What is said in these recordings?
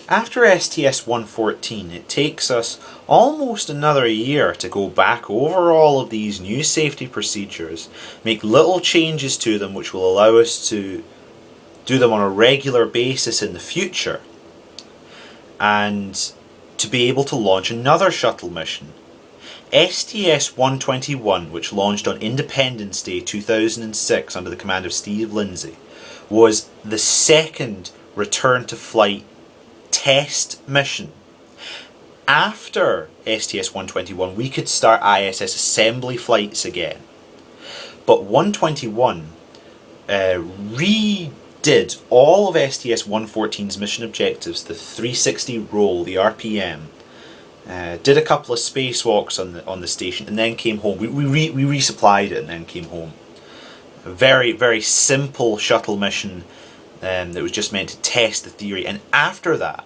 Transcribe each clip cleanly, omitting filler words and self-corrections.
After STS-114, it takes us almost another year to go back over all of these new safety procedures, make little changes to them which will allow us to do them on a regular basis in the future, and to be able to launch another shuttle mission. STS-121, which launched on Independence Day 2006 under the command of Steve Lindsay, was the second return to flight test mission. After STS-121, we could start ISS assembly flights again. But 121 redid all of STS-114's mission objectives, the 360 roll, the RPM, did a couple of spacewalks on the station, and then came home. We resupplied it and then came home. A very, very simple shuttle mission that was just meant to test the theory. And after that,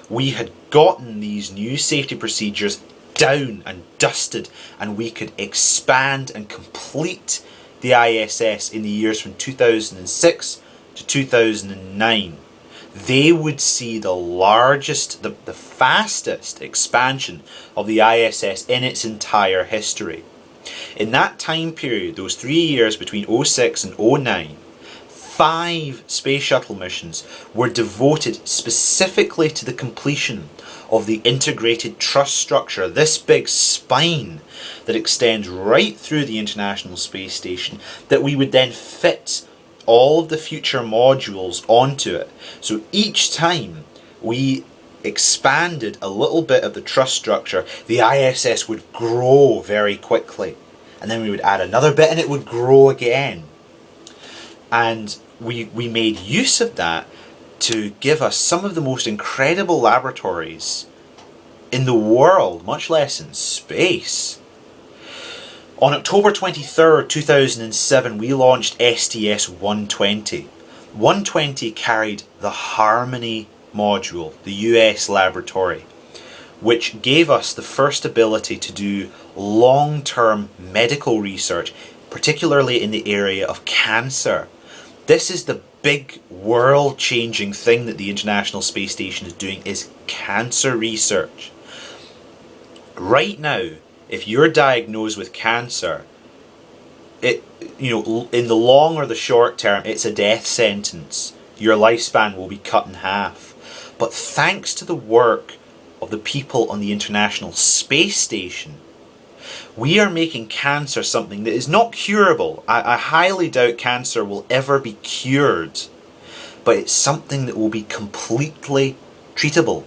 we had gotten these new safety procedures down and dusted, and we could expand and complete the ISS in the years from 2006 to 2009. They would see the largest, the fastest expansion of the ISS in its entire history. In that time period, those 3 years between 06 and 09, 5 space shuttle missions were devoted specifically to the completion of the integrated truss structure, this big spine that extends right through the International Space Station, that we would then fit all of the future modules onto it. So each time we expanded a little bit of the truss structure, the ISS would grow very quickly. And then we would add another bit and it would grow again. And we made use of that to give us some of the most incredible laboratories in the world, much less in space. On October 23rd, 2007, we launched STS-120. 120 carried the Harmony module, the US laboratory, which gave us the first ability to do long-term medical research, particularly in the area of cancer. This is the big world-changing thing that the International Space Station is doing, is cancer research. Right now, if you're diagnosed with cancer, in the long or the short term, it's a death sentence. Your lifespan will be cut in half. But thanks to the work of the people on the International Space Station, we are making cancer something that is not curable. I highly doubt cancer will ever be cured, but it's something that will be completely treatable.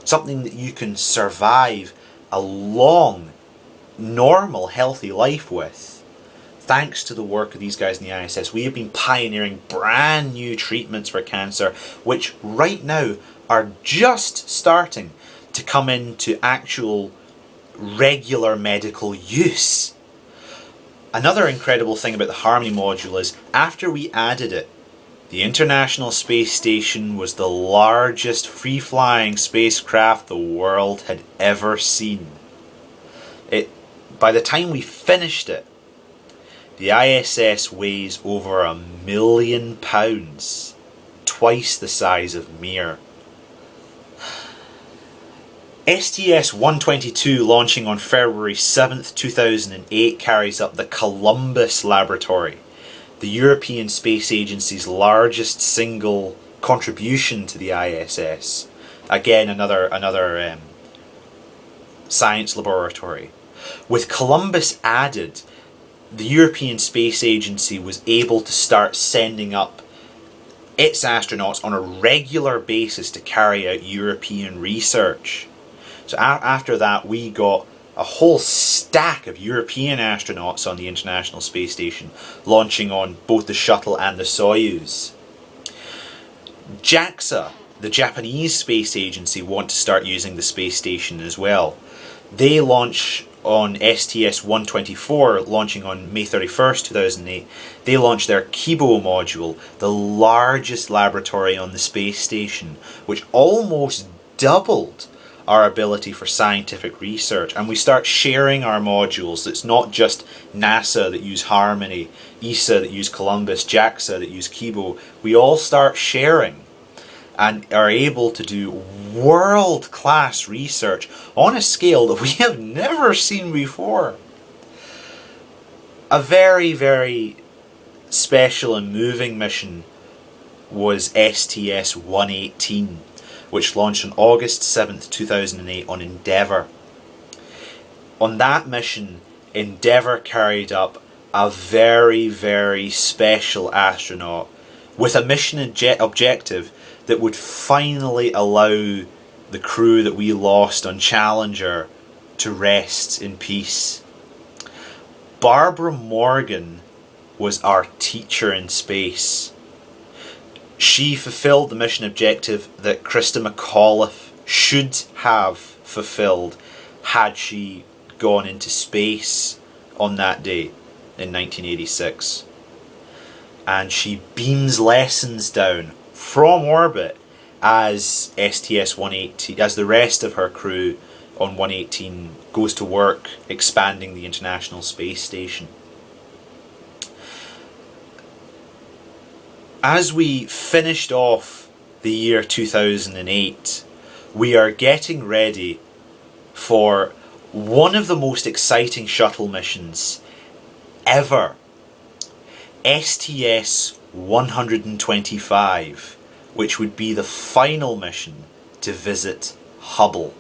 Something that you can survive a long, normal, healthy life with. Thanks to the work of these guys in the ISS, we have been pioneering brand new treatments for cancer, which right now are just starting to come into actual regular medical use. Another incredible thing about the Harmony module is, after we added it, the International Space Station was the largest free-flying spacecraft the world had ever seen. By the time we finished it, the ISS weighs over 1 million pounds, twice the size of Mir. STS-122, launching on February 7th, 2008, carries up the Columbus Laboratory, the European Space Agency's largest single contribution to the ISS. Again, another science laboratory. With Columbus added, the European Space Agency was able to start sending up its astronauts on a regular basis to carry out European research. So after that, we got a whole stack of European astronauts on the International Space Station, launching on both the shuttle and the Soyuz. JAXA, the Japanese Space Agency, want to start using the space station as well. They launch on STS-124, launching on May 31st, 2008. They launched their Kibo module, the largest laboratory on the space station, which almost doubled our ability for scientific research. And we start sharing our modules. It's not just NASA that use Harmony, ESA that use Columbus, JAXA that use Kibo. We all start sharing. and are able to do world-class research on a scale that we have never seen before. A very, very special and moving mission was STS-118, which launched on August 7th, 2008 on Endeavour. On that mission, Endeavour carried up a very, very special astronaut with a mission objective that would finally allow the crew that we lost on Challenger to rest in peace. Barbara Morgan was our teacher in space. She fulfilled the mission objective that Christa McAuliffe should have fulfilled had she gone into space on that day in 1986. And she beams lessons down from orbit as STS-118, as the rest of her crew on 118 goes to work expanding the International Space Station. As we finished off the year 2008, we are getting ready for one of the most exciting shuttle missions ever. STS-125, which would be the final mission to visit Hubble.